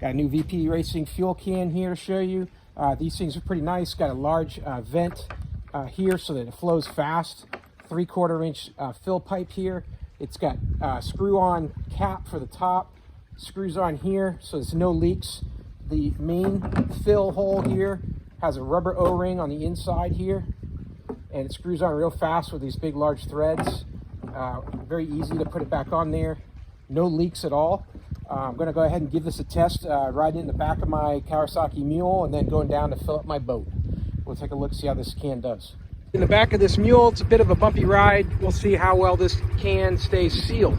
Got a new VP Racing fuel can here to show you. These things are pretty nice. Got a large vent here so that it flows fast. 3/4 inch fill pipe here. It's got screw-on cap for the top. Screws on here so there's no leaks. The main fill hole here has a rubber O-ring on the inside here, and it screws on real fast with these big large threads. Very easy to put it back on there. No leaks at all. I'm going to go ahead and give this a test, riding in the back of my Kawasaki Mule and then going down to fill up my boat. We'll take a look, see how this can does. In the back of this Mule, it's a bit of a bumpy ride. We'll see how well this can stays sealed.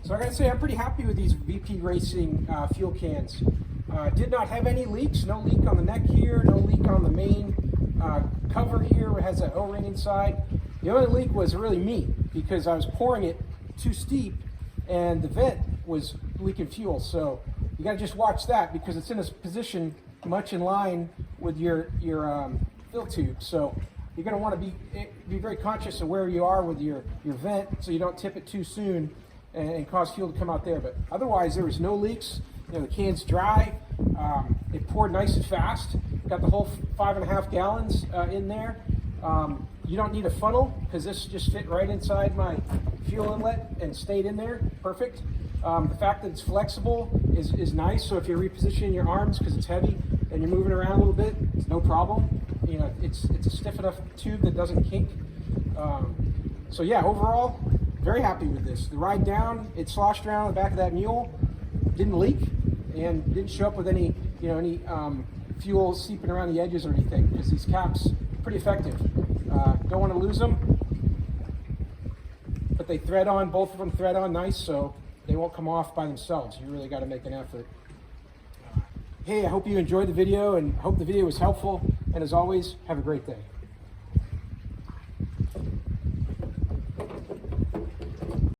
So I gotta say, I'm pretty happy with these VP Racing fuel cans. Did not have any leaks, no leak on the neck here, no leak on the main cover here, it has that O-ring inside. The only leak was really me, because I was pouring it too steep and the vent was leaking fuel. So you gotta just watch that, because it's in a position much in line with your fill tube. So you're gonna wanna be very conscious of where you are with your vent so you don't tip it too soon and cause fuel to come out there. But otherwise, there was no leaks. You know, the can's dry. It poured nice and fast. Got the whole 5.5 gallons in there. You don't need a funnel, because this just fit right inside my fuel inlet and stayed in there perfect. The fact that it's flexible is nice. So if you're repositioning your arms because it's heavy and you're moving around a little bit, it's no problem. You know, it's a stiff enough tube that doesn't kink. So yeah, overall, very happy with this. The ride down, it sloshed around the back of that Mule, didn't leak, and didn't show up with any fuel seeping around the edges or anything, because these caps are pretty effective. Don't want to lose them, but they thread on, both of them thread on nice, so they won't come off by themselves. You really got to make an effort. Hey, I hope you enjoyed the video, and hope the video was helpful, and as always, have a great day.